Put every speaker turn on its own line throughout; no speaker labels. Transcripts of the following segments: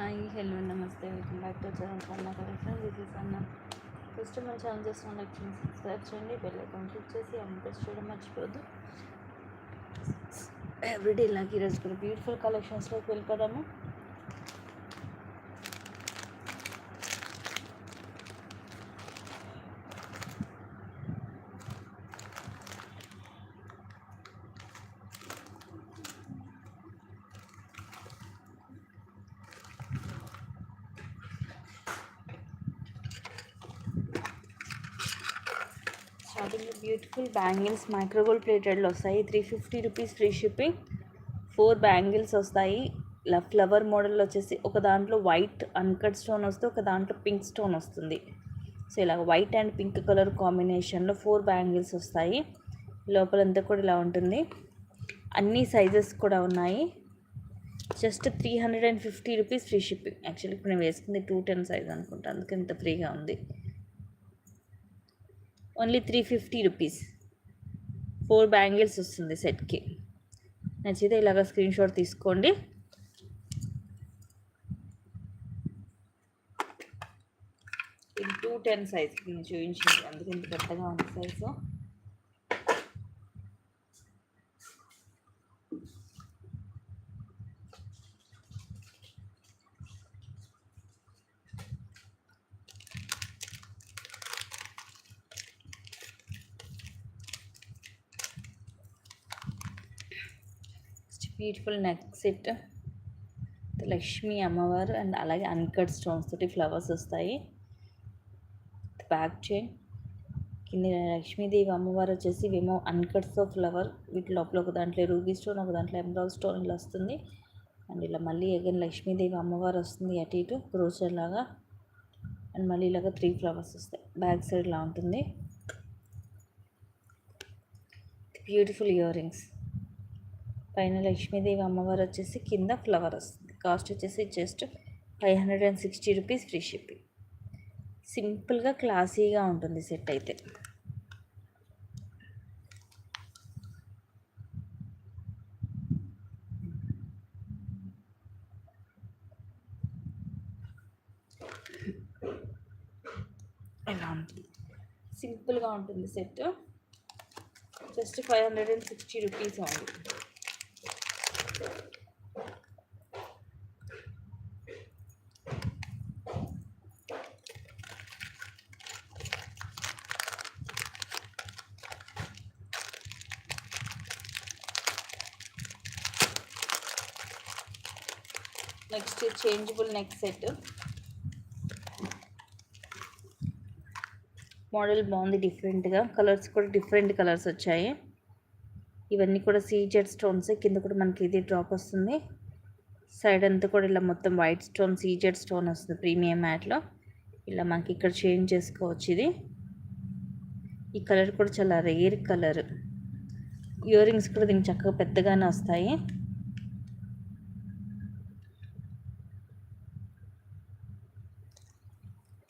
Hi hello నమస్తే welcome back to channel అన్న collection. This is అన్న. ఫస్ట్ మన ఛానల్ చేసిన లైక్ చేయండి, సబ్స్క్రైబ్ చేయండి, బెల్ ఐకాన్ క్లిక్ చేసి ఆల్ ప్రెస్ చేయడం మర్చిపోవద్దు. ఎవ్రీడే ఇలాగ ఈరోజు కూడా బ్యూటిఫుల్ కలెక్షన్స్లోకి వెళ్ళిపోదాము. స్టార్టింగ్ బ్యూటిఫుల్ బ్యాంగిల్స్ మైక్రోగోల్డ్ ప్లేటెడ్లో వస్తాయి. 350 రూపీస్ ఫ్రీ షిప్పింగ్. 4 బ్యాంగిల్స్ వస్తాయి. ఫ్లవర్ మోడల్ వచ్చేసి ఒక దాంట్లో వైట్ అన్కట్ స్టోన్ వస్తే ఒక దాంట్లో పింక్ స్టోన్ వస్తుంది. సో ఇలా వైట్ అండ్ పింక్ కలర్ కాంబినేషన్లో 4 బ్యాంగిల్స్ వస్తాయి. లోపలంతా కూడా ఇలా ఉంటుంది. అన్ని సైజెస్ కూడా ఉన్నాయి. Just 350 rupees free shipping. Actually ఇప్పుడు నేను వేసుకుంది 210 సైజ్ అనుకుంటా, అందుకే ఇంత ఫ్రీగా ఉంది. Only 350 rupees. 4 బ్యాంగిల్స్ వస్తుంది సెట్కి. నచ్చితే ఇలాగ స్క్రీన్ షాట్ తీసుకోండి. ఇది 210 సైజ్ నేను చూపించింది, అందుకే ఇంత పెద్దగా ఉంది size. Beautiful neck set, Lakshmi అమ్మవారు అండ్ అలాగే అన్కట్ స్టోన్స్ తోటి ఫ్లవర్స్ వస్తాయి. బ్యాక్ చైన్ కింద లక్ష్మీదేవి అమ్మవారు వచ్చేసి ఏమో అన్కట్స్తో ఫ్లవర్, వీటి లోపల ఒక దాంట్లో రూబీ స్టోన్, ఒక దాంట్లో ఎమరాల్డ్ స్టోన్ ఇలా వస్తుంది. అండ్ ఇలా మళ్ళీ అగైన్ లక్ష్మీదేవి అమ్మవారు వస్తుంది అటు ఇటు బ్రోచర్ లాగా. అండ్ మళ్ళీ ఇలాగ 3 ఫ్లవర్స్ వస్తాయి. బ్యాక్ సైడ్ ఇలా ఉంటుంది. బ్యూటిఫుల్ ఇయర్ రింగ్స్, పైన లక్ష్మీదేవి అమ్మవారు వచ్చేసి కింద ఫ్లవర్ వస్తుంది. కాస్ట్ వచ్చేసి జస్ట్ 560 రూపీస్ ఫ్రీ షిప్పింగ్. సింపుల్గా క్లాసీగా ఉంటుంది సెట్ అయితే. ఇలా ఉంటుంది, సింపుల్గా ఉంటుంది set. Just 560 rupees only. Next changeable neck set. Model బాగుంది, డిఫరెంట్గా. కలర్స్ కూడా డిఫరెంట్ కలర్స్ వచ్చాయి. ఇవన్నీ కూడా సీజెడ్ స్టోన్స్. కింద కూడా మనకి ఇది డ్రాప్ వస్తుంది. సైడ్ అంతా కూడా ఇలా మొత్తం వైట్ స్టోన్ సీజెడ్ స్టోన్ వస్తుంది ప్రీమియం మ్యాట్లో. ఇలా మనకి ఇక్కడ చేంజ్ చేసుకోవచ్చు. ఇది ఈ కలర్ కూడా చాలా రేర్ కలర్. ఇయర్ రింగ్స్ కూడా దీనికి చక్కగా పెద్దగానే వస్తాయి.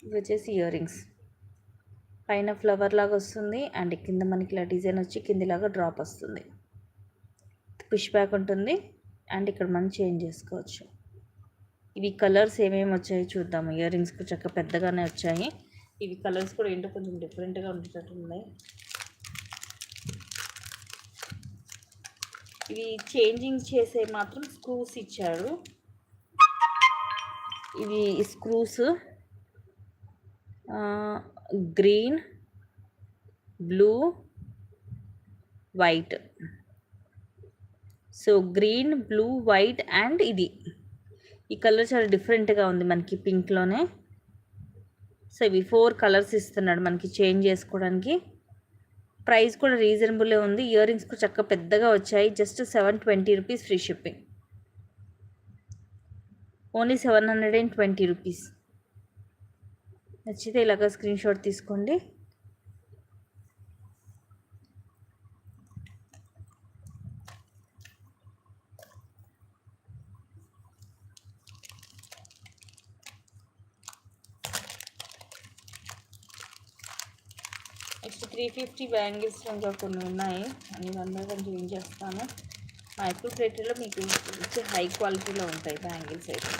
ఇవి వచ్చేసి ఇయర్ రింగ్స్, పైన ఫ్లవర్ లాగా వస్తుంది అండ్ కింద మనకి ఇలా డిజైన్ వచ్చి కిందిలాగా డ్రాప్ వస్తుంది. పుష్ బ్యాక్ ఉంటుంది అండ్ ఇక్కడ మనం చేంజ్ చేసుకోవచ్చు. ఇవి కలర్స్ ఏమేమి వచ్చాయి చూద్దాము. ఇయర్ రింగ్స్ కూడా చక్కగా పెద్దగానే వచ్చాయి. ఇవి కలర్స్ కూడా ఏంటో కొంచెం డిఫరెంట్గా ఉండేటట్టు ఉన్నాయి. ఇవి చేంజింగ్ చేసే మాత్రం స్క్రూస్ ఇచ్చారు. ఇవి screws green, blue, white. So green, blue, white and ఇది ఈ కలర్ చాలా డిఫరెంట్గా ఉంది మనకి పింక్లోనే. సో ఇవి 4 కలర్స్ ఇస్తున్నాడు మనకి చేంజ్ చేసుకోవడానికి. ప్రైస్ కూడా రీజనబుల్లే ఉంది. ఇయర్ రింగ్స్ కూడా చక్కగా పెద్దగా వచ్చాయి. Just 720 rupees free shipping. Only 720 rupees. నచ్చితే ఇలాగ స్క్రీన్ షాట్ తీసుకోండి. నెక్స్ట్ 350 బ్యాంగిల్స్ ఇంకా కొన్ని ఉన్నాయి. అన్ని అందరికీ చూపించేస్తాను. మైక్రో ప్లేట్లో మీకు ఇచ్చే హై క్వాలిటీలో ఉంటాయి బ్యాంగిల్స్ అయితే.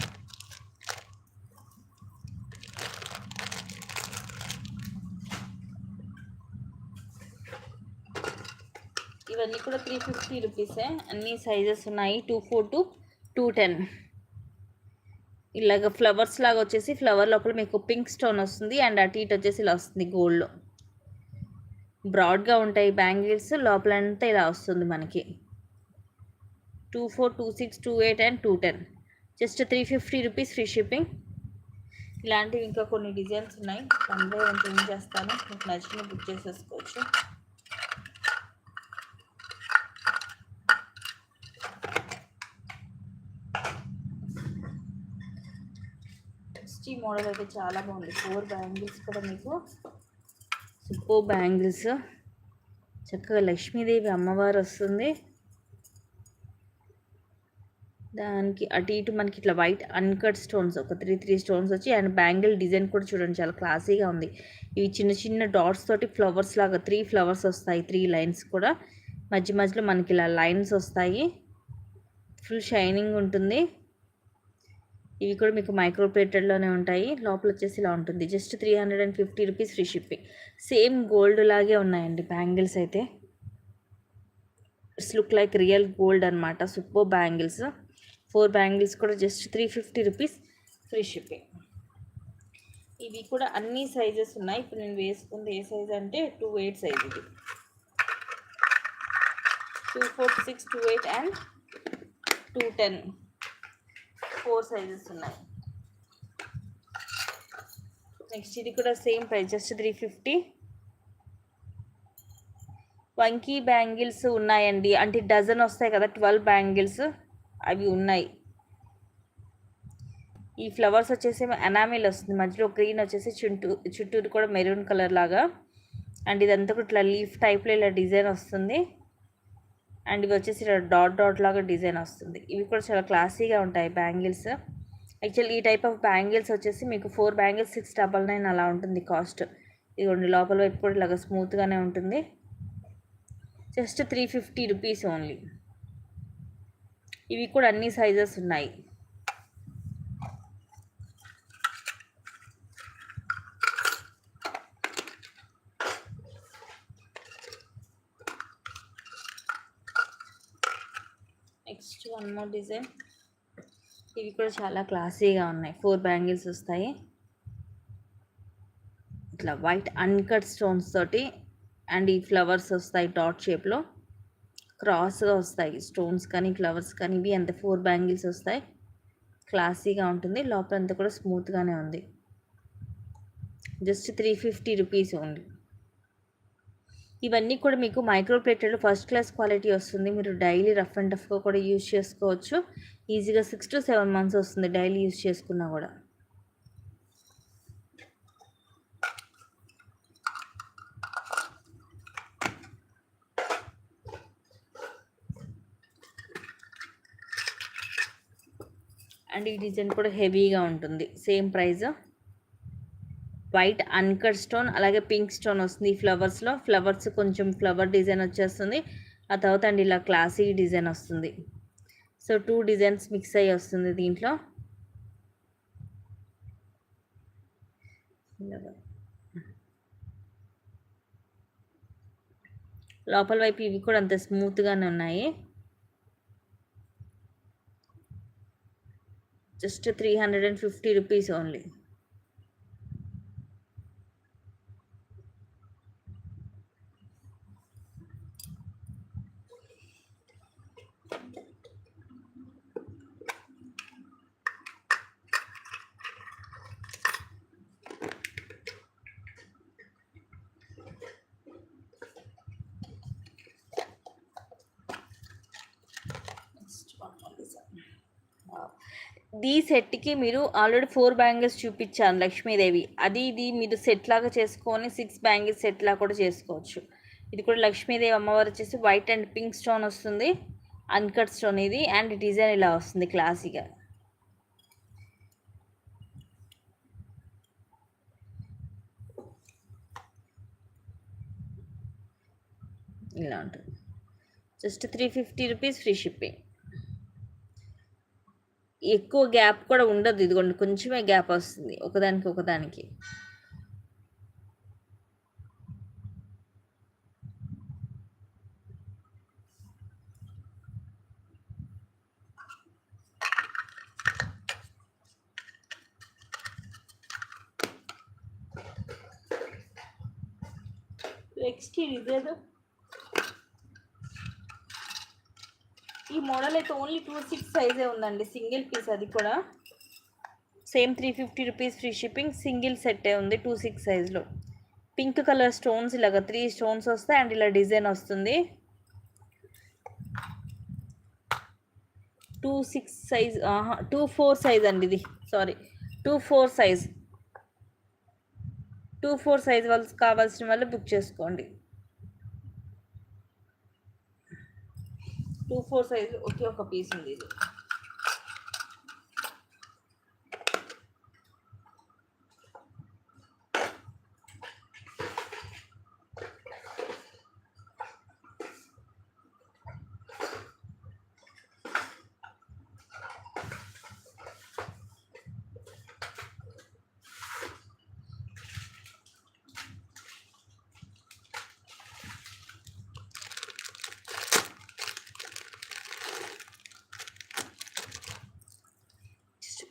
ఇవన్నీ కూడా 350 రూపీసే. అన్ని సైజెస్ ఉన్నాయి, 24 to 210. ఇలాగ ఫ్లవర్స్ లాగా వచ్చేసి ఫ్లవర్ లోపల మీకు పింక్ స్టోన్ వస్తుంది అండ్ అటు ఇటు వచ్చేసి ఇలా వస్తుంది గోల్డ్లో. బ్రాడ్గా ఉంటాయి బ్యాంగిల్స్, లోపలంతా ఇలా వస్తుంది మనకి. 24, 26, 28 and 210. Just 350 rupees free shipping. ఇలాంటివి ఇంకా కొన్ని డిజైన్స్ ఉన్నాయి, అందులో నేను చేంజ్ చేస్తాను, మీకు నచ్చిన బుక్ చేసేసుకోవచ్చు. ఈ మోడల్ అయితే చాలా బాగుంది. 4 బ్యాంగిల్స్ కూడా మీకు సూపర్ బ్యాంగిల్స్. చక్కగా లక్ష్మీదేవి అమ్మవారు వస్తుంది, దానికి అటు ఇటు మనకి ఇట్లా వైట్ అన్కట్ స్టోన్స్ ఒక 3 స్టోన్స్ వచ్చి అండ్ బ్యాంగిల్ డిజైన్ కూడా చూడండి చాలా క్లాసీగా ఉంది. ఇవి చిన్న చిన్న డాట్స్ తోటి ఫ్లవర్స్ లాగా 3 ఫ్లవర్స్ వస్తాయి, 3 లైన్స్ కూడా మధ్య మధ్యలో మనకి ఇలా లైన్స్ వస్తాయి. ఫుల్ షైనింగ్ ఉంటుంది. ఇవి కూడా మీకు మైక్రో ప్లేటెడ్లోనే ఉంటాయి. లోపల వచ్చేసి ఇలా ఉంటుంది. Just 350 rupees free shipping. Same gold లాగే ఉన్నాయండి బ్యాంగిల్స్ అయితే. It's look like real gold అనమాట. Super bangles. 4 బ్యాంగిల్స్ కూడా జస్ట్ 350 రూపీస్ ఫ్రీ షిప్పింగ్. ఇవి కూడా అన్ని సైజెస్ ఉన్నాయి. ఇప్పుడు నేను వేసుకుంది ఏ సైజ్ అంటే 28 సైజ్. ఇది 246, 28 అండ్ 210. 4 సైజెస్ ఉన్నాయి. నెక్స్ట్ ఇది కూడా సేమ్ ప్రైస్, జస్ట్ 350. వంకీ బ్యాంగిల్స్ ఉన్నాయండి, అంటే డజన్ వస్తాయి కదా 12 బ్యాంగిల్స్, అవి ఉన్నాయి. ఈ ఫ్లవర్స్ వచ్చేసి ఎనామిల్ వస్తుంది, మధ్యలో గ్రీన్ వచ్చేసి చుట్టూరు కూడా మెరూన్ కలర్ లాగా. అండ్ ఇదంతా కూడా ఇట్లా లీఫ్ టైప్లో ఇలా డిజైన్ వస్తుంది. అండ్ ఇవి వచ్చేసి ఇలా డాట్ డాట్ లాగా డిజైన్ వస్తుంది. ఇవి కూడా చాలా క్లాసీగా ఉంటాయి బ్యాంగిల్స్. యాక్చువల్లీ ఈ టైప్ ఆఫ్ బ్యాంగిల్స్ వచ్చేసి మీకు 4 బ్యాంగిల్స్ 699 అలా ఉంటుంది కాస్ట్. ఇదిగోండి లోపల వైపు కూడా ఇలాగ స్మూత్గానే ఉంటుంది. Just 350 rupees only. ఇవి కూడా అన్ని సైజెస్ ఉన్నాయి. Next one more design. ఇవి కూడా చాలా క్లాసీగా ఉన్నాయి. 4 బ్యాంగిల్స్ వస్తాయి, ఇట్లా వైట్ అన్కట్ స్టోన్స్ తోటి. అండ్ ఈ ఫ్లవర్స్ వస్తాయి డాట్ షేప్లో, క్రాస్గా వస్తాయి స్టోన్స్ కానీ ఫ్లవర్స్ కానీ. ఇవి అంత 4 బ్యాంగిల్స్ వస్తాయి. క్లాసీగా ఉంటుంది, లోపల అంతా కూడా స్మూత్గానే ఉంది. Just 350 rupees only. ఇవన్నీ కూడా మీకు మైక్రో ప్లేటెడ్లో ఫస్ట్ క్లాస్ క్వాలిటీ వస్తుంది. మీరు డైలీ రఫ్ అండ్ టఫ్గా కూడా యూజ్ చేసుకోవచ్చు. ఈజీగా 6 to 7 months వస్తుంది డైలీ యూజ్ చేసుకున్నా కూడా. అండ్ ఈ డిజైన్ కూడా హెవీగా ఉంటుంది. Same price. White uncut stone అలాగే పింక్ స్టోన్ వస్తుంది ఈ ఫ్లవర్స్లో. ఫ్లవర్స్ కొంచెం ఫ్లవర్ డిజైన్ వచ్చేస్తుంది, ఆ తర్వాత అండ్ ఇలా క్లాసీ డిజైన్ వస్తుంది. సో 2 డిజైన్స్ మిక్స్ అయ్యి వస్తుంది దీంట్లో. లోపల వైపు ఇవి కూడా అంత స్మూత్గానే ఉన్నాయి. Just 350 rupees only. ఈ సెట్కి మీరు ఆల్రెడీ 4 బ్యాంగిల్స్ చూపించాను లక్ష్మీదేవి, అది ఇది మీరు సెట్ లాగా చేసుకొని 6 బ్యాంగిల్స్ సెట్ లాగా కూడా చేసుకోవచ్చు. ఇది కూడా లక్ష్మీదేవి అమ్మవారు వచ్చేసి వైట్ అండ్ పింక్ స్టోన్ వస్తుంది, అన్కట్ స్టోన్ ఇది. అండ్ డిజైన్ ఇలా వస్తుంది క్లాసీగా. ఇలా ఉంటుంది. Just 350 rupees free shipping. ఎక్కువ గ్యాప్ కూడా ఉండదు, ఇదిగోండి కొంచెమే గ్యాప్ వస్తుంది ఒకదానికి ఒకదానికి. నెక్స్ట్ ఇదేదో ఈ మోడల్ అయితే ఓన్లీ 26 సైజే ఉందండి, సింగిల్ పీస్, అది కూడా same 350 rupees free shipping, single సెట్టే ఉంది 26 సైజ్లో. పింక్ కలర్ స్టోన్స్ ఇలాగ 3 స్టోన్స్ వస్తాయి అండ్ ఇలా డిజైన్ వస్తుంది. 26 సైజ్ 24 సైజ్ అండి ఇది, సారీ 24 సైజ్. 24 సైజ్ వాళ్ళు కావాల్సిన వాళ్ళు బుక్ చేసుకోండి. 24 సైజ్ ఒకే ఒక పీస్ ఉంది ఇది.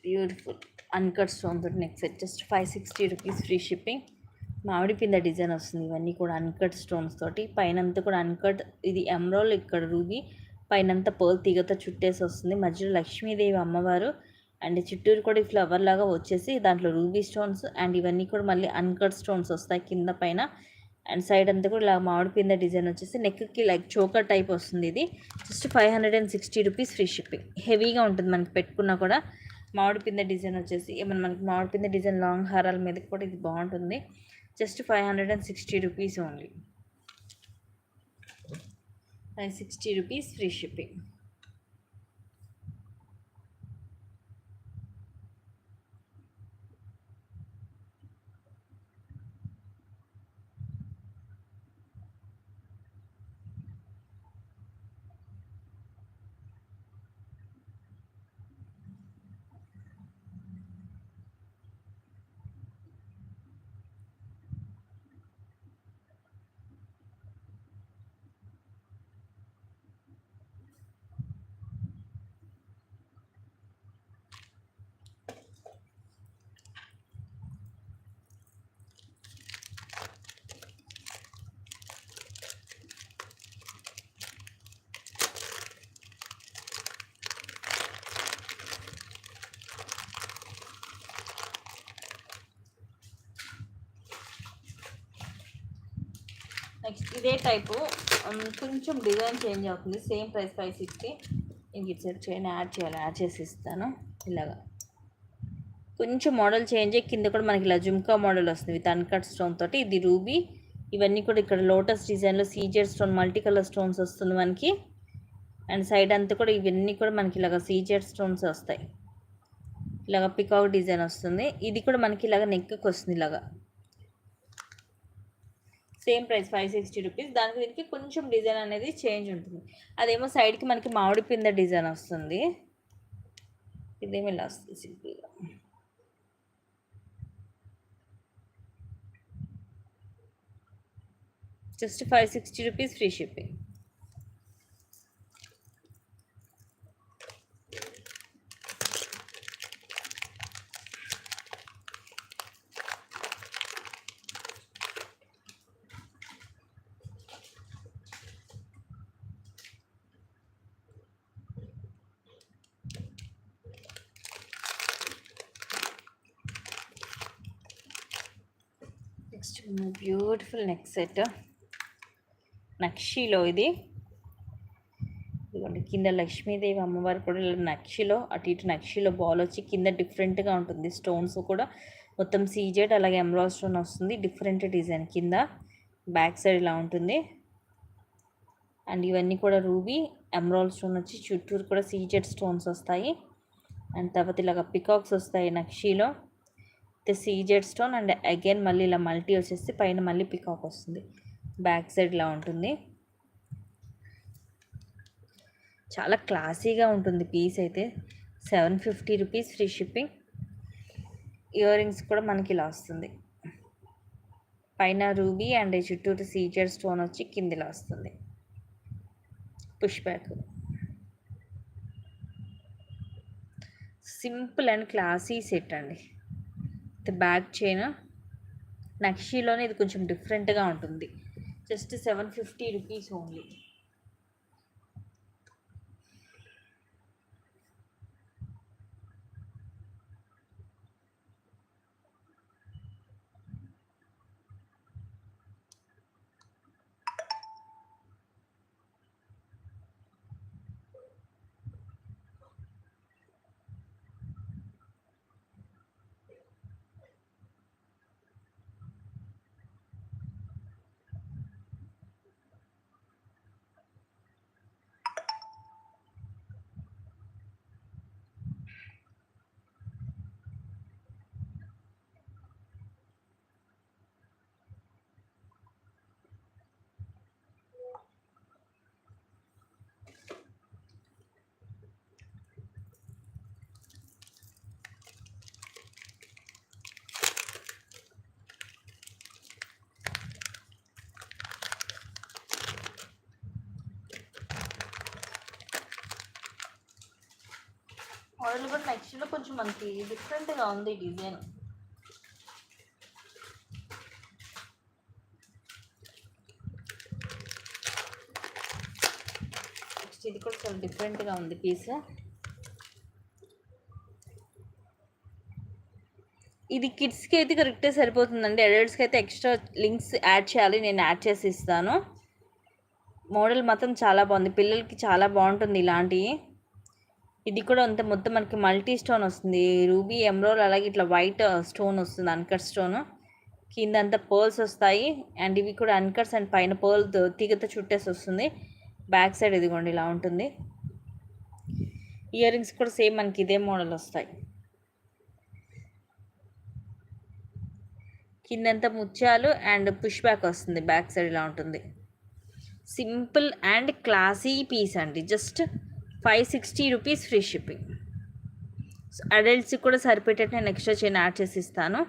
బ్యూటిఫుల్ అన్కట్ స్టోన్ తోటి neck set, just 560 rupees free shipping. మామిడి పింద డిజైన్ వస్తుంది, ఇవన్నీ కూడా అన్కట్ స్టోన్స్ తోటి. పైన అంతా కూడా అన్కట్, ఇది ఎమరాల్డ్, ఇక్కడ రూబీ, పైనంతా పర్ల్ తీగతో చుట్టేసి వస్తుంది. మధ్యలో లక్ష్మీదేవి అమ్మవారు అండ్ చుట్టూరు కూడా ఈ ఫ్లవర్ లాగా వచ్చేసి దాంట్లో రూబీ స్టోన్స్ అండ్ ఇవన్నీ కూడా మళ్ళీ అన్కట్ స్టోన్స్ వస్తాయి కింద పైన. అండ్ సైడ్ అంతా కూడా ఇలా మామిడి పింద డిజైన్ వచ్చేసి నెక్కి లైక్ చోకర్ టైప్ వస్తుంది. ఇది జస్ట్ 560 రూపీస్ ఫ్రీ షిప్పింగ్. హెవీగా ఉంటుంది మనకి పెట్టుకున్నా కూడా. మామిడి పింద డిజైన్ వచ్చేసి ఏమన్నా మనకి మామిడి పింద డిజైన్ లాంగ్ హారాల మీద కూడా ఇది బాగుంటుంది. Just 560 rupees only. 560 rupees free shipping. Next ఇదే టైపు కొంచెం డిజైన్ చేంజ్ అవుతుంది, సేమ్ ప్రైస్ 560. ఇంక ఇటు సైడ్ చైన్ యాడ్ చేసి ఇస్తాను. ఇలాగా కొంచెం మోడల్ చేంజ్ అయ్యి కింద కూడా మనకి ఇలా జుమ్కా మోడల్ వస్తుంది విత్ అన్కట్ స్టోన్ తోటి. ఇది రూబీ, ఇవన్నీ కూడా ఇక్కడ లోటస్ డిజైన్లో CZ stone, multi colour stones వస్తుంది మనకి. అండ్ సైడ్ అంతా కూడా ఇవన్నీ కూడా మనకి ఇలాగ సీజెడ్ స్టోన్స్ వస్తాయి. ఇలాగ పికాక్ డిజైన్ వస్తుంది. ఇది కూడా మనకి ఇలాగ నెక్కి వస్తుంది ఇలాగా. Same price 560 rupees. దానికి దీనికి కొంచెం డిజైన్ అనేది చేంజ్ ఉంటుంది. అదేమో సైడ్కి మనకి మామిడి పింద డిజైన్ వస్తుంది, ఇదేమో ఇలా వస్తుంది సింపుల్గా. Just 560 rupees free shipping. Next beautiful neck set నక్షిలో. ఇది ఇదిగోండి, కింద లక్ష్మీదేవి అమ్మవారు కూడా ఇలా నక్షిలో, అటు ఇటు నక్షిలో బాల్ వచ్చి కింద డిఫరెంట్గా ఉంటుంది. స్టోన్స్ కూడా మొత్తం సీజెడ్, అలాగే ఎమరాల్డ్ స్టోన్ వస్తుంది. డిఫరెంట్ డిజైన్ కింద బ్యాక్ సైడ్ ఇలా ఉంటుంది. అండ్ ఇవన్నీ కూడా రూబీ, ఎమరాల్డ్ స్టోన్ వచ్చి చుట్టూరు కూడా సీజెడ్ స్టోన్స్ వస్తాయి. అండ్ తర్వాత ఇలాగ పికాక్స్ వస్తాయి నక్షిలో, సీజెడ్ స్టోన్ అండ్ అగైన్ మళ్ళీ ఇలా మల్టీ వచ్చేసి పైన మళ్ళీ పికాక్ వస్తుంది. బ్యాక్ సైడ్ ఇలా ఉంటుంది. చాలా క్లాసీగా ఉంటుంది పీస్ అయితే. 750 rupees free shipping. Year rings కూడా మనకి ఇలా వస్తుంది, పైన రూబీ అండ్ చుట్టూరు సీజెడ్ స్టోన్ వచ్చి కింద ఇలా వస్తుంది. Push back, simple and classy set అండి. బ్యాక్ చైన్ నక్షిలోనే ఇది కొంచెం డిఫరెంట్గా ఉంటుంది. Just 750 rupees only. మోడల్ కూడా నెక్స్ట్లో కొంచెం మనకి డిఫరెంట్గా ఉంది డిజైన్. నెక్స్ట్ ఇది కూడా చాలా డిఫరెంట్గా ఉంది పీస్. ఇది కిడ్స్కి అయితే కరెక్టే సరిపోతుందండి. అడల్ట్స్కి అయితే ఎక్స్ట్రా లింక్స్ యాడ్ చేయాలి, నేను యాడ్ చేసి ఇస్తాను. మోడల్ మాత్రం చాలా బాగుంది, పిల్లలకి చాలా బాగుంటుంది ఇలాంటివి. ఇది కూడా అంత మొత్తం మనకి మల్టీ స్టోన్ వస్తుంది, రూబీ ఎమ్రోల్ అలాగే ఇట్లా వైట్ స్టోన్ వస్తుంది, అన్కట్ స్టోన్. కింద అంతా పర్ల్స్ వస్తాయి అండ్ ఇవి కూడా అన్కట్స్ అండ్ పైన పర్ల్ తీగతో చుట్టేసి వస్తుంది. బ్యాక్ సైడ్ ఇదిగోండి ఇలా ఉంటుంది. ఇయర్ రింగ్స్ కూడా సేమ్ మనకి ఇదే మోడల్ వస్తాయి. కిందంతా ముత్యాలు అండ్ పుష్ బ్యాక్ వస్తుంది, బ్యాక్ సైడ్ ఇలా ఉంటుంది. సింపుల్ అండ్ క్లాసీ పీస్ అండి. Just 560 rupees free shipping. అడల్ట్స్కి కూడా సరిపెట్టేట్టు నేను ఎక్స్ట్రా చైన్ యాడ్ చేసి ఇస్తాను.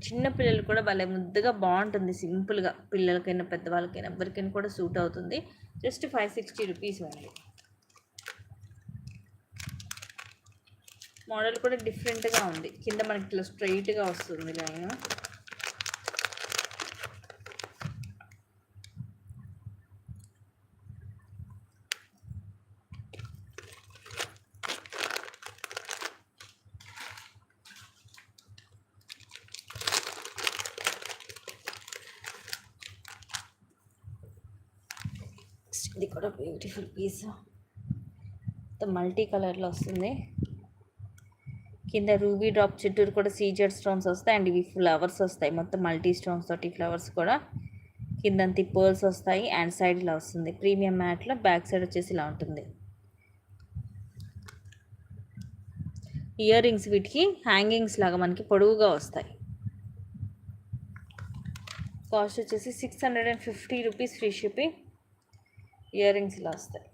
చిన్న పిల్లలు కూడా భలే ముద్దుగా బాగుంటుంది, సింపుల్గా పిల్లలకైనా పెద్దవాళ్ళకైనా ఎవరికైనా కూడా సూట్ అవుతుంది. Just 560 rupees only. మోడల్ కూడా డిఫరెంట్గా ఉంది, కింద మనకి ఇట్లా స్ట్రైట్గా వస్తుంది లైన్. ఇది కూడా బ్యూటిఫుల్ పీస్, మల్టీ కలర్లో వస్తుంది. కింద రూబీ డ్రాప్ చుట్టూరు కూడా సీజెడ్ స్టోన్స్ వస్తాయి అండ్ ఇవి ఫ్లవర్స్ వస్తాయి, మొత్తం మల్టీ స్టోన్స్ తోటి ఫ్లవర్స్ కూడా. కిందంతా పర్ల్స్ వస్తాయి అండ్ సైడ్ ఇలా వస్తుంది. ప్రీమియం మ్యాట్లో బ్యాక్ సైడ్ వచ్చేసి ఇలా ఉంటుంది. ఇయర్ రింగ్స్ వీటికి హ్యాంగింగ్స్ లాగా మనకి పొడవుగా వస్తాయి. కాస్ట్ వచ్చేసి 650 rupees free shipping. Ear rings ఇలా వస్తాయి,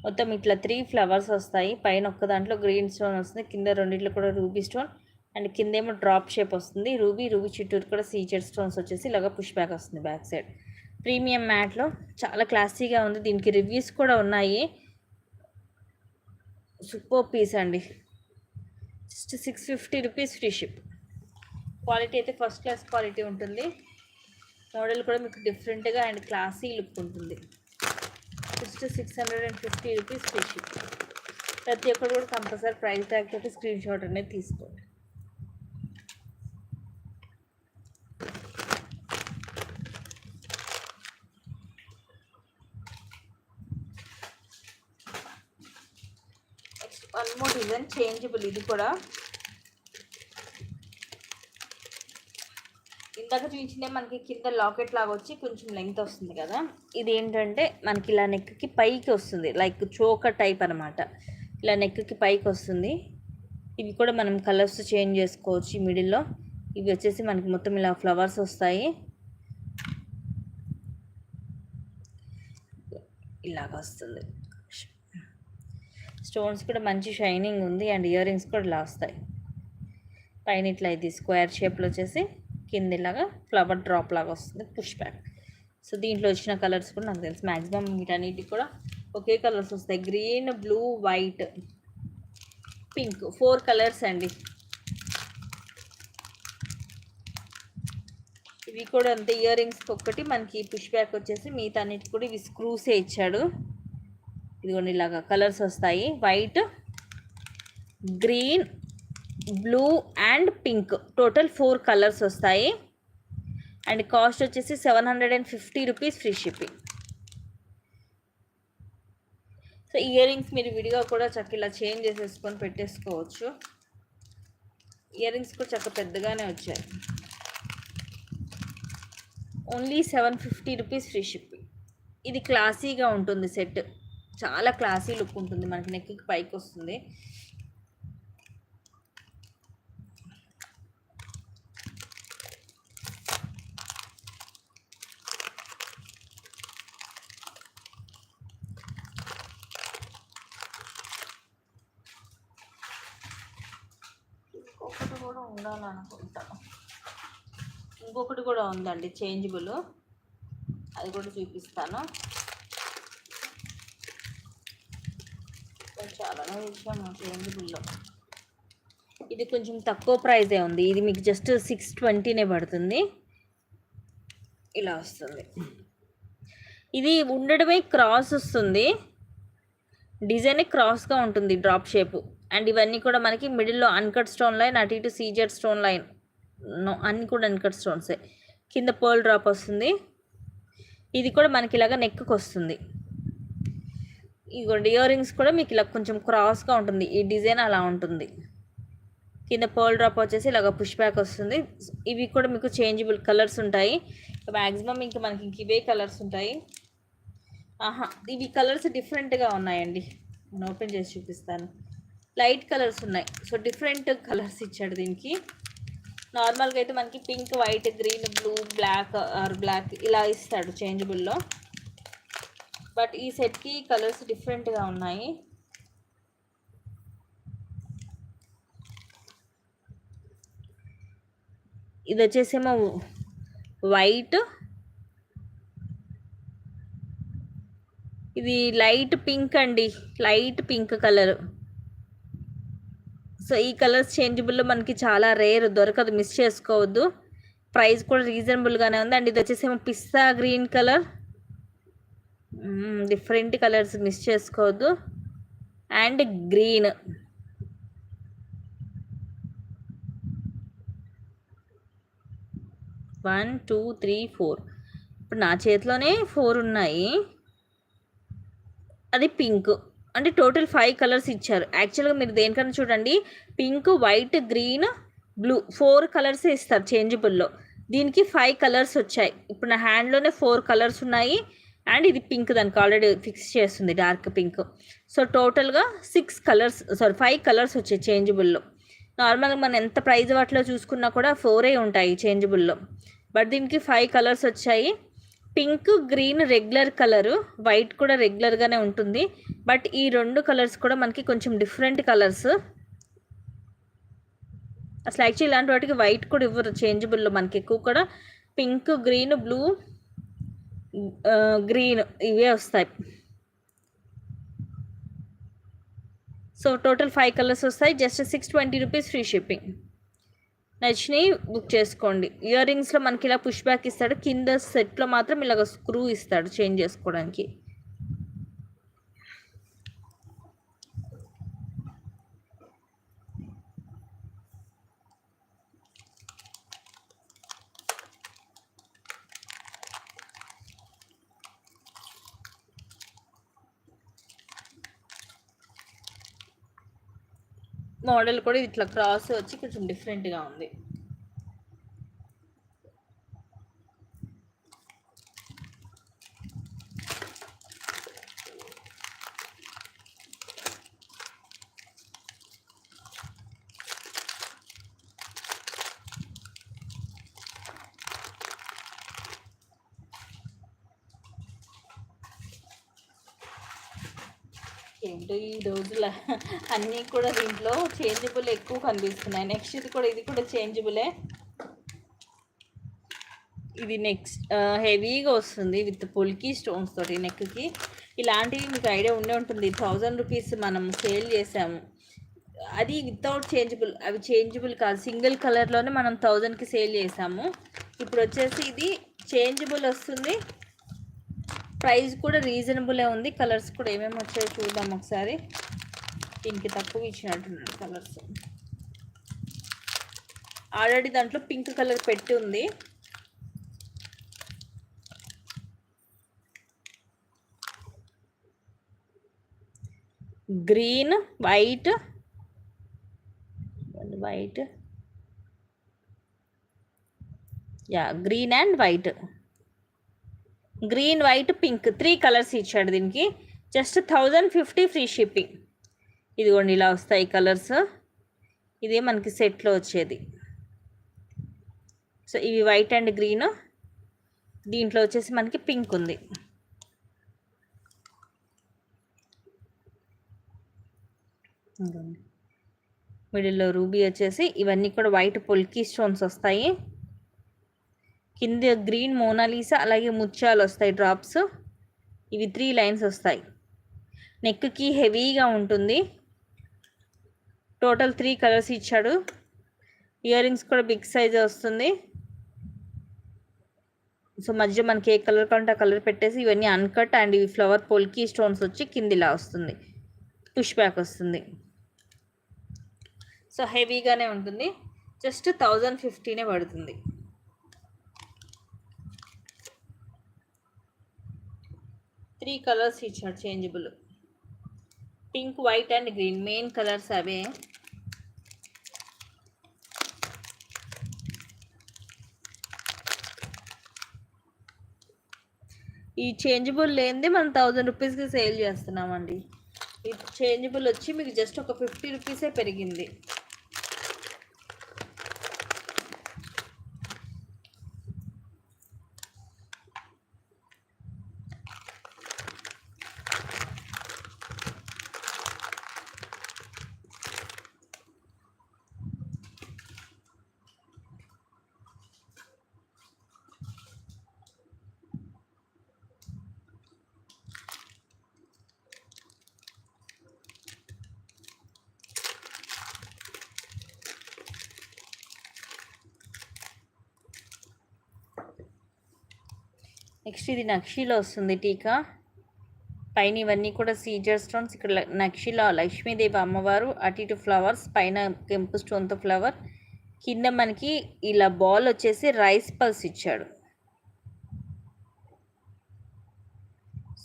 మొత్తం ఇట్లా 3 ఫ్లవర్స్ వస్తాయి. పైన ఒక్క దాంట్లో గ్రీన్ స్టోన్ వస్తుంది, కింద రెండిట్లో కూడా రూబీ స్టోన్ అండ్ కిందేమో డ్రాప్ షేప్ వస్తుంది. రూబీ చుట్టూరు కూడా సీజెడ్ స్టోన్స్ వచ్చేసి ఇలాగా పుష్ బ్యాక్ వస్తుంది బ్యాక్ సైడ్. ప్రీమియం మ్యాట్లో చాలా క్లాసీగా ఉంది, దీనికి రివ్యూస్ కూడా ఉన్నాయి. సూపర్ పీస్ అండి. Just 650 rupees free ship. Quality అయితే ఫస్ట్ క్లాస్ క్వాలిటీ ఉంటుంది. మోడల్ కూడా మీకు డిఫరెంట్గా అండ్ క్లాసీ లుక్ ఉంటుంది. Just 650 rupees free ship. ప్రతి ఒక్కరు కూడా కంపల్సరీ ప్రైస్ ట్యాగ్ తోటి స్క్రీన్ షాట్ అనేది తీసుకోండి. Next one more design changeable. ఇది కూడా ఇందాక చూపించిందే మనకి కింద లాకెట్ లాగా వచ్చి కొంచెం లెంగ్త్ వస్తుంది కదా. ఇది ఏంటంటే మనకి ఇలా నెక్కి పైకి వస్తుంది, లైక్ చోకర్ టైప్ అనమాట. ఇలా నెక్కి పైకి వస్తుంది. ఇవి కూడా మనం కలర్స్ చేంజ్ చేసుకోవచ్చు. ఈ మిడిల్లో ఇవి వచ్చేసి మనకి మొత్తం ఇలా ఫ్లవర్స్ వస్తాయి, ఇలాగ వస్తుంది. స్టోన్స్ కూడా మంచి షైనింగ్ ఉంది అండ్ ఇయర్ రింగ్స్ కూడా ఇలా వస్తాయి. పైన ఇట్లా ఇది స్క్వేర్ షేప్లో వచ్చేసి కింద ఇలాగా ఫ్లవర్ డ్రాప్ లాగా వస్తుంది, పుష్ బ్యాక్. సో దీంట్లో వచ్చిన కలర్స్ కూడా నాకు తెలుసు, మ్యాక్సిమం వీటన్నిటికి కూడా ఒకే కలర్స్ వస్తాయి. Green, blue, white, pink, 4 colours అండి. ఇవి కూడా అంతే, ఇయర్ రింగ్స్కి ఒక్కటి మనకి పుష్ బ్యాక్ వచ్చేసి, మిగతా అన్నిటి కూడా ఇవి స్క్రూసే ఇచ్చాడు. ఇదిగోండి ఇలాగా కలర్స్ వస్తాయి, white, green, blue and pink, total 4 colours వస్తాయి. అండ్ కాస్ట్ వచ్చేసి 750 rupees free shipping. So ear rings మీరు విడిగా కూడా చక్క ఇలా చేంజ్ చేసేసుకొని పెట్టేసుకోవచ్చు. ఇయర్ రింగ్స్ కూడా చక్క పెద్దగానే వచ్చాయి. Only 750 rupees free shipping. ఇది క్లాసీగా ఉంటుంది సెట్, చాలా క్లాసీ లుక్ ఉంటుంది, మనకి నెక్కి పైకి వస్తుంది. ఇంకొకటి కూడా ఉండాలనుకుంటా, ఇంకొకటి కూడా ఉందండి చేంజబుల్, అది కూడా చూపిస్తాను. చాలానే ఇచ్చాము చేంజబుల్లో. ఇది కొంచెం తక్కువ ప్రైజే ఉంది, ఇది మీకు జస్ట్ 620నే పడుతుంది. ఇలా వస్తుంది, ఇది ఉండడమే క్రాస్ వస్తుంది, డిజైన్ క్రాస్గా ఉంటుంది, డ్రాప్ షేపు. అండ్ ఇవన్నీ కూడా మనకి మిడిల్లో అన్కట్ స్టోన్ లైన్, అటు ఇటు సీజెడ్ స్టోన్ లైన్, అన్నీ కూడా అన్కట్ స్టోన్సే. కింద పర్ల్ డ్రాప్ వస్తుంది. ఇది కూడా మనకి ఇలాగ నెక్కి వస్తుంది. ఇదిగోండి ఇయర్ రింగ్స్ కూడా మీకు ఇలా కొంచెం క్రాస్గా ఉంటుంది, ఈ డిజైన్ అలా ఉంటుంది. కింద పర్ల్ డ్రాప్ వచ్చేసి ఇలాగ పుష్ బ్యాక్ వస్తుంది. ఇవి కూడా మీకు చేంజబుల్ కలర్స్ ఉంటాయి. మ్యాక్సిమం ఇంకా మనకి ఇంక ఇవే కలర్స్ ఉంటాయి. ఇవి కలర్స్ డిఫరెంట్గా ఉన్నాయండి, నేను ఓపెన్ చేసి చూపిస్తాను. లైట్ కలర్స్ ఉన్నాయి, సో డిఫరెంట్ కలర్స్ ఇచ్చాడు దీనికి. నార్మల్గా అయితే మనకి pink, white, green, blue, black or black ఇలా ఇస్తాడు చేంజబుల్లో. బట్ ఈ సెట్కి కలర్స్ డిఫరెంట్గా ఉన్నాయి. ఇది వచ్చేసేమో వైట్, ఇది లైట్ పింక్ అండి, లైట్ పింక్ కలర్. సో ఈ కలర్స్ చేంజబుల్లో మనకి చాలా రేర్, దొరకదు, మిస్ చేసుకోవద్దు. ప్రైస్ కూడా రీజనబుల్గానే ఉంది. అండ్ ఇది వచ్చేసేమో పిస్తా green colour, different colours, miss చేసుకోవద్దు. And green, one two three four, ఇప్పుడు నా చేతిలోనే 4 ఉన్నాయి. అది పింక్, అంటే టోటల్ 5 కలర్స్ ఇచ్చారు. యాక్చువల్గా మీరు దేనికన్నా చూడండి, పింక్, వైట్, గ్రీన్, బ్లూ 4 కలర్సే ఇస్తారు చేంజబుల్లో. దీనికి 5 కలర్స్ వచ్చాయి. ఇప్పుడు నా హ్యాండ్లోనే 4 కలర్స్ ఉన్నాయి. అండ్ ఇది పింక్, దానికి ఆల్రెడీ ఫిక్స్ చేస్తుంది డార్క్ పింక్. సో టోటల్గా 5 కలర్స్ వచ్చాయి చేంజబుల్లో. నార్మల్గా మనం ఎంత ప్రైస్ వాటిలో చూసుకున్నా కూడా 4 ఉంటాయి చేంజబుల్లో. బట్ దీనికి 5 కలర్స్ వచ్చాయి. Pink, green regular colour, white కూడా రెగ్యులర్గానే ఉంటుంది. బట్ ఈ 2 కలర్స్ కూడా మనకి కొంచెం డిఫరెంట్ కలర్స్. అసలు యాక్చువల్లీ ఇలాంటి వాటికి వైట్ కూడా ఇవ్వరు చేంజబుల్లో, మనకి ఎక్కువ కూడా పింక్, గ్రీన్, బ్లూ, గ్రీన్ ఇవే వస్తాయి. సో టోటల్ 5 కలర్స్ వస్తాయి. Just 620 rupees free shipping. నచ్చినవి బుక్ చేసుకోండి. ఇయర్ రింగ్స్లో మనకి ఇలా పుష్ బ్యాక్ ఇస్తాడు, కింద సెట్లో మాత్రం ఇలాగ స్క్రూ ఇస్తాడు చేంజ్ చేసుకోవడానికి. మోడల్ కూడా ఇట్లా క్రాస్ వచ్చి కొంచెం డిఫరెంట్గా ఉంది. ఏంటో ఈ రోజుల అన్నీ కూడా దీంట్లో చేంజబుల్ ఎక్కువ కనిపిస్తున్నాయి. నెక్స్ట్ ఇది కూడా చేంజబులే. ఇది నెక్స్ట్ హెవీగా వస్తుంది విత్ పొల్కీ స్టోన్స్ తోటి నెక్కి. ఇలాంటివి మీకు ఐడియా ఉండే ఉంటుంది. 1000 రూపీస్ మనం సేల్ చేసాము, అది వితౌట్ చేంజబుల్. అవి చేంజబుల్ కాదు, సింగిల్ కలర్లోనే మనం 1000కి సేల్ చేసాము. ఇప్పుడు వచ్చేసి ఇది చేంజబుల్ వస్తుంది, ప్రైస్ కూడా రీజనబులే ఉంది. కలర్స్ కూడా ఏమేమి వచ్చాయో చూద్దాం ఒకసారి. దీనికి తక్కువ ఇచ్చినట్టున్నాడు కలర్స్. ఆల్రెడీ దాంట్లో పింక్ కలర్ పెట్టి ఉంది. Green white green and white, green white pink 3 colours ఇచ్చాడు దీనికి. Just 1050 free shipping. ఇదిగోండి ఇలా వస్తాయి కలర్స్. ఇదే మనకి సెట్లో వచ్చేది. సో ఇవి వైట్ అండ్ గ్రీన్, దీంట్లో వచ్చేసి మనకి పింక్ ఉంది. మిడిల్లో రూబీ వచ్చేసి, ఇవన్నీ కూడా వైట్ పొల్కీ స్టోన్స్ వస్తాయి. కింద గ్రీన్ మోనాలీసా, అలాగే ముత్యాలు వస్తాయి డ్రాప్స్. ఇవి 3 లైన్స్ వస్తాయి. నెక్కి హెవీగా ఉంటుంది. టోటల్ 3 కలర్స్ ఇచ్చాడు. ఇయర్ రింగ్స్ కూడా బిగ్ సైజ్ వస్తుంది. సో మధ్య మనకి ఏ కలర్ కంటే ఆ కలర్ పెట్టేసి, ఇవన్నీ అన్కట్ అండ్ ఇవి ఫ్లవర్ పొల్కీ స్టోన్స్ వచ్చి కిందిలా వస్తుంది, పుష్ బ్యాక్ వస్తుంది. సో హెవీగానే ఉంటుంది. జస్ట్ 1050 పడుతుంది. త్రీ కలర్స్ ఇచ్చాడు changeable. Pink, white and green main colours అవే. ఈ చేంజబుల్ లేనిది మనం 1000 రూపీస్కి సేల్ చేస్తున్నామండి. ఈ చేంజబుల్ వచ్చి మీకు జస్ట్ ఒక 50 రూపీసే పెరిగింది. నెక్స్ట్ ఇది నక్షీలో వస్తుంది టీకా. పైన ఇవన్నీ కూడా సీజర్ స్టోన్స్. ఇక్కడ నక్షిలో లక్ష్మీదేవి అమ్మవారు, అటు ఇటు ఫ్లవర్స్, పైన కెంపు స్టోన్తో ఫ్లవర్, కింద మనకి ఇలా బాల్ వచ్చేసి రైస్ పల్స్ ఇచ్చాడు.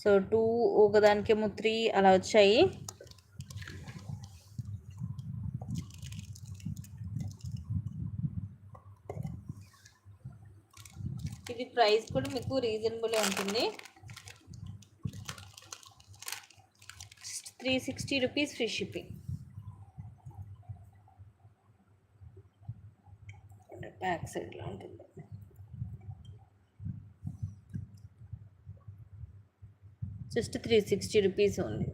సో 2 ఒకదానికేమో 3 అలా వచ్చాయి. ఇది ప్రైస్ కూడా మీకు రీజనబుల్ ఉంటుంది. 360 రూపీస్ ఫ్రీ షిప్పింగ్. బ్యాక్ సైడ్లో ఉంటుంది. Just 360 rupees only.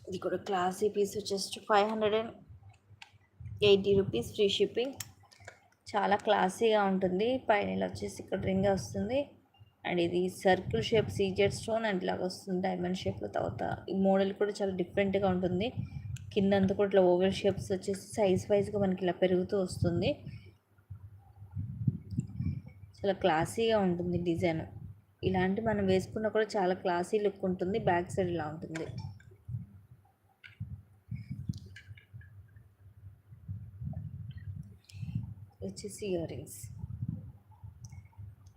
ఇది కూడా classy piece just 580 rupees free shipping. చాలా క్లాసీగా ఉంటుంది. పైన ఇలా వచ్చేసి ఇక్కడ రింగ్ వస్తుంది అండ్ ఇది circle shape CZ stone and ఇలాగ వస్తుంది డైమండ్ షేప్లో. తర్వాత ఈ మోడల్ కూడా చాలా డిఫరెంట్గా ఉంటుంది. కిందంతా కూడా ఇట్లా ఓవెల్ షేప్స్ వచ్చేసి సైజ్ వైజ్గా మనకి ఇలా పెరుగుతూ వస్తుంది. చాలా క్లాసీగా ఉంటుంది డిజైన్. ఇలాంటి మనం వేసుకున్నా కూడా చాలా క్లాసీ లుక్ ఉంటుంది. బ్యాక్ సైడ్ ఇలా ఉంటుంది. వచ్చేసి ఇయర్ రింగ్స్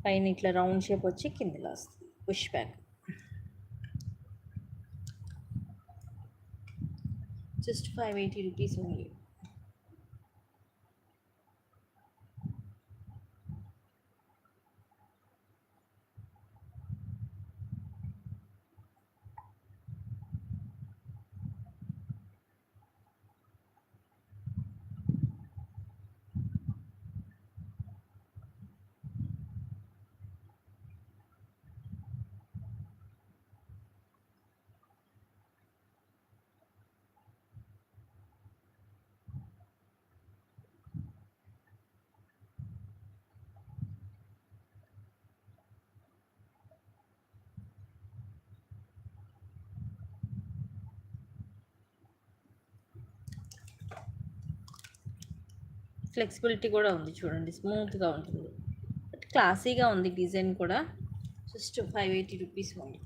పైన ఇట్లా రౌండ్ షేప్ వచ్చి కిందలా వస్తుంది, push back. Just 580 rupees only. Flexibility కూడా ఉంది చూడండి, స్మూత్గా ఉంటుంది. బట్ క్లాసీగా ఉంది డిజైన్ కూడా. జస్ట్ 580 రూపీస్ ఉంది.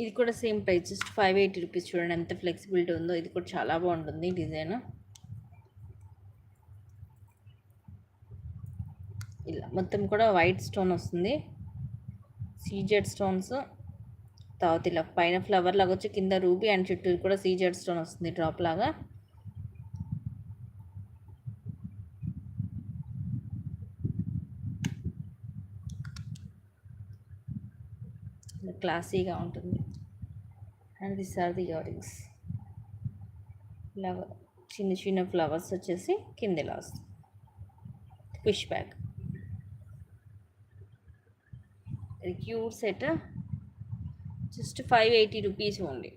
ఇది కూడా సేమ్ ప్రైస్, జస్ట్ 580 రూపీస్. చూడండి ఎంత ఫ్లెక్సిబిలిటీ ఉందో. ఇది కూడా చాలా బాగుంటుంది డిజైన్. ఇలా మొత్తం కూడా వైట్ స్టోన్ వస్తుంది, సీజెడ్ స్టోన్స్. తర్వాత ఇలా పైన ఫ్లవర్ లాగా వచ్చి కింద రూబీ అండ్ చుట్టూ కూడా సీజెడ్ స్టోన్ వస్తుంది డ్రాప్ లాగా. క్లాసీగా ఉంటుంది. And this are the earrings. Flower, చిన్న చిన్న ఫ్లవర్స్ వచ్చేసి కింద ఇలా వస్తుంది. ఫిష్ బ్యాగ్, ఇది cute set. Just 580 rupees only.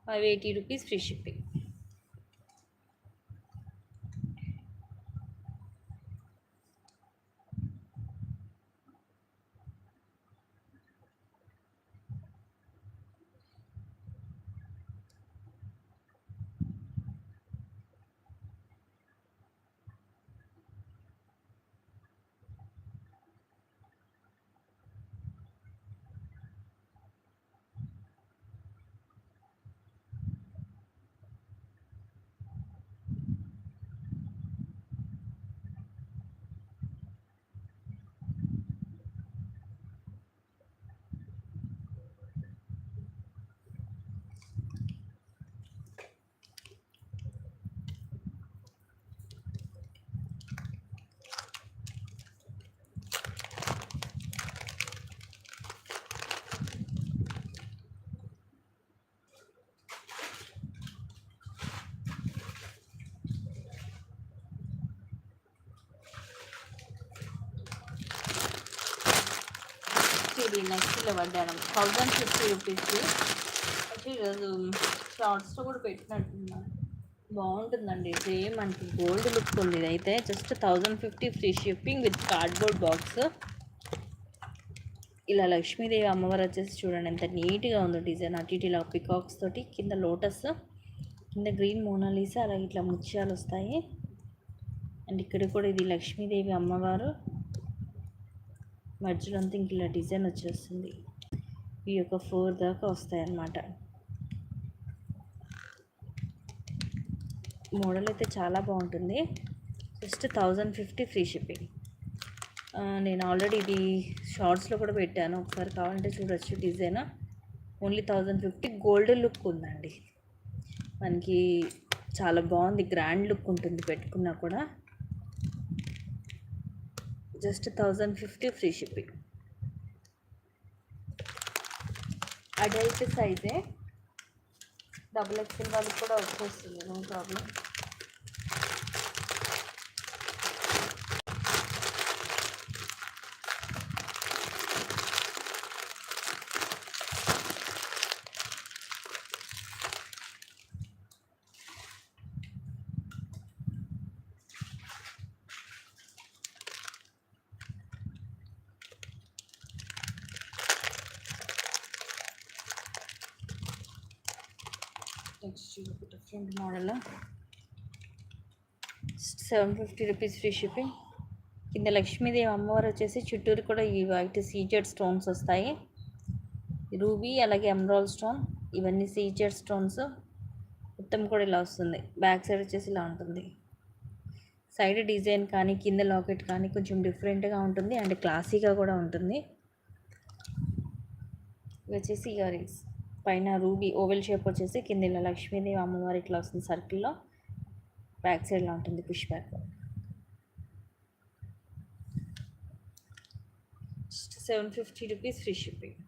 580 rupees free shipping. ఇది నెక్స్ట్ లెవెల్ డానం 1050 రూపీస్కి. యాక్చువల్లీ ఈరోజు షార్ట్స్లో కూడా పెట్టినట్టున్నాను. బాగుంటుందండి, సేమ్ మనకి గోల్డ్ లుక్ ఉంది. ఇదైతే just 1050 free shipping with cardboard box. ఇలా లక్ష్మీదేవి అమ్మవారు వచ్చేసి చూడండి ఎంత నీట్గా ఉందో డిజైన్. అటు ఇటు ఇలా పికాక్స్ తోటి, కింద లోటస్, కింద గ్రీన్ మోనాలీసా, అలాగే ఇట్లా ముత్యాలు వస్తాయి. అండ్ ఇక్కడ కూడా ఇది లక్ష్మీదేవి అమ్మవారు, మధ్యలో అంతా ఇంక ఇలా డిజైన్ వచ్చేస్తుంది. ఈ యొక్క 4 దాకా వస్తాయి అన్నమాట. మోడల్ అయితే చాలా బాగుంటుంది. Just 1050 free shipping. నేను ఆల్రెడీ ఇది షార్ట్స్లో కూడా పెట్టాను, ఒకసారి కావాలంటే చూడొచ్చు. Design only 1050. గోల్డ్ లుక్ ఉందండి మనకి, చాలా బాగుంది, గ్రాండ్ లుక్ ఉంటుంది పెట్టుకున్నా కూడా. Just 1050 free shipping. అడల్ట్ సైజే, XXL వాళ్ళకి కూడా వచ్చేస్తుంది, no problem. Next different model, 750 rupees free shipping. కింద లక్ష్మీదేవి అమ్మవారు వచ్చేసి చుట్టూరు కూడా ఈ వైట్ సీజెడ్ స్టోన్స్ వస్తాయి. రూబీ అలాగే ఎమరాల్డ్ స్టోన్, ఇవన్నీ సీజెడ్ స్టోన్స్. మొత్తం కూడా ఇలా వస్తుంది. బ్యాక్ సైడ్ వచ్చేసి ఇలా ఉంటుంది. సైడ్ డిజైన్ కానీ కింద లాకెట్ కానీ కొంచెం డిఫరెంట్గా ఉంటుంది అండ్ క్లాసీగా కూడా ఉంటుంది. ఇవి వచ్చేసి ఇయర్ రింగ్స్. పైన రూబీ ఓవెల్ షేప్ వచ్చేసి, కింద ఇలా లక్ష్మీదేవి అమ్మవారు ఇట్లా వస్తుంది సర్కిల్లో. బ్యాక్ సైడ్లో ఉంటుంది push back. 750 rupees free shipping.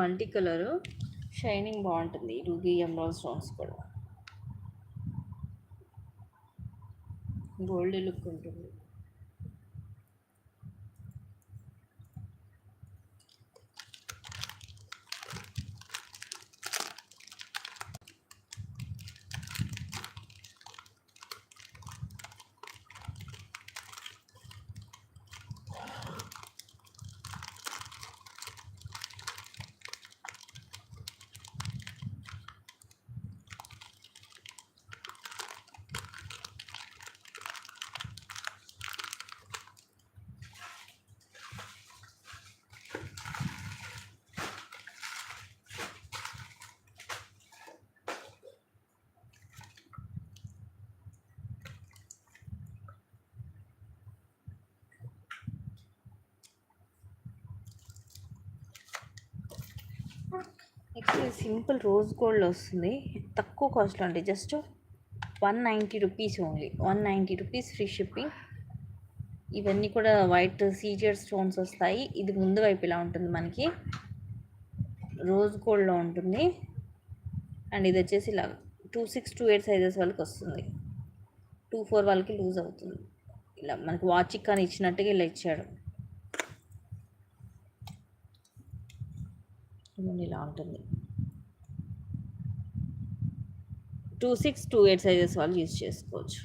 Multi colour shining బాగుంటుంది. రూబీ ఎమరాల్డ్ స్టోన్స్ కూడా గోల్డ్ లుక్ ఉంటుంది. నెక్స్ట్ సింపుల్ రోజ్ గోల్డ్ వస్తుంది. తక్కువ కాస్ట్లో అండి, just 190 rupees only. 190 rupees free shipping. ఇవన్నీ కూడా వైట్ సీజర్ స్టోన్స్ వస్తాయి. ఇది ముందు వైపు ఇలా ఉంటుంది, మనకి రోజ్ గోల్డ్లో ఉంటుంది. అండ్ ఇది వచ్చేసి ఇలా 26, 28 సైజెస్ వాళ్ళకి వస్తుంది. 24 వాళ్ళకి లూజ్ అవుతుంది. ఇలా మనకి వాచ్ కానీ ఇచ్చినట్టుగా ఇలా ఇచ్చాడు. ఇలా ఉంటుంది. 26, 28 సైజెస్ వాళ్ళు యూజ్ చేసుకోవచ్చు.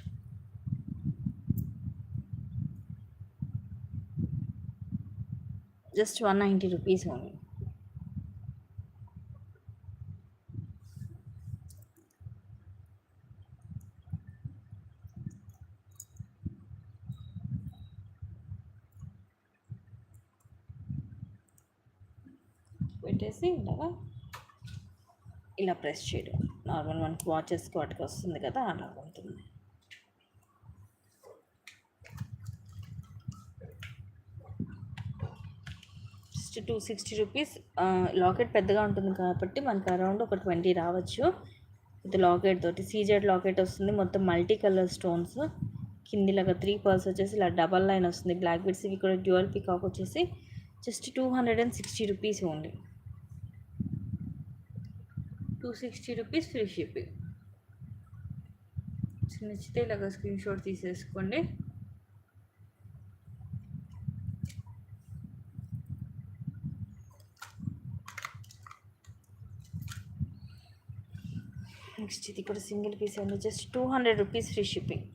Just 190 rupees only. పెట్టేసి ఇలా ప్రెస్ చేయడం. నార్మల్ మనకి వాచెస్ వాటికి వస్తుంది కదా, అలా ఉంటుంది. Just 260 rupees. లాకెట్ పెద్దగా ఉంటుంది కాబట్టి మనకి అరౌండ్ ఒక 20 రావచ్చు. ఇది లాకెట్ తోటి సీజెడ్ లాకెట్ వస్తుంది. మొత్తం మల్టీ కలర్ స్టోన్స్. కిందిలాగా 3 పర్ల్స్ వచ్చేసి ఇలా డబల్ లైన్ వస్తుంది. బ్లాక్ బీడ్స్ ఇవి కూడా డ్యూయల్ పికాక్ వచ్చేసి just 260 rupees only. 260 rupees free shipping. నచ్చితే ఇలాగ స్క్రీన్ షాట్ తీసేసుకోండి. నెక్స్ట్ ఇది కూడా సింగిల్ పీస్ అండి, జస్ట్ 200 రూపీస్ ఫ్రీ షిప్పింగ్.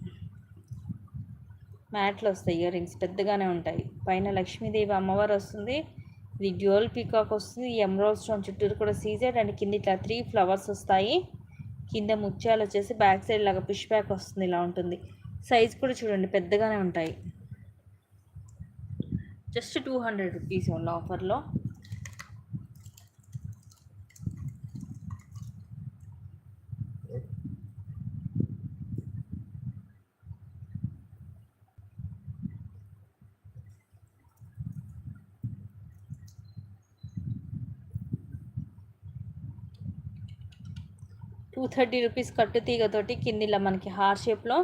మ్యాట్లు వస్తాయి, ఇయర్ రింగ్స్ పెద్దగానే ఉంటాయి. పైన లక్ష్మీదేవి అమ్మవారు వస్తుంది. ఇది డ్యూయల్ పీకాక్ వస్తుంది. ఈ ఎమరాల్డ్ స్టోన్ చుట్టూరు కూడా సీజెడ్. అండ్ కింద ఇట్లా 3 ఫ్లవర్స్ వస్తాయి. కింద ముత్యాలు వచ్చేసి బ్యాక్ సైడ్ లాగా పుష్ బ్యాక్ వస్తుంది. ఇలా ఉంటుంది. సైజ్ కూడా చూడండి పెద్దగానే ఉంటాయి. జస్ట్ 200 రూపీస్ ఉన్న ఆఫర్లో. $230 రూపీస్ కట్టు తీగతోటి కింద ఇలా మనకి హార్ షేప్లో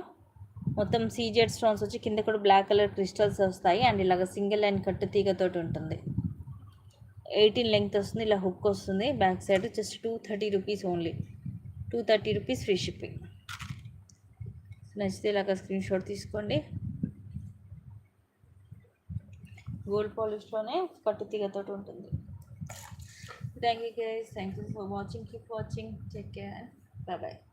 మొత్తం సీజెడ్ స్టోన్స్ వచ్చి కింద కూడా బ్లాక్ కలర్ క్రిస్టల్స్ వస్తాయి. అండ్ ఇలాగ సింగిల్ లైన్ కట్టు తీగతోటి ఉంటుంది. 18 లెంగ్త్ వస్తుంది. ఇలా హుక్ వస్తుంది back side. Just 230 rupees only. 230 rupees free shipping. నచ్చితే ఇలాగ స్క్రీన్ షాట్ తీసుకోండి. గోల్డ్ పాలిష్లోనే కట్టు తీగతోటి ఉంటుంది. Thank you guys. Thank you for watching. Keep watching. Take care. Bye bye.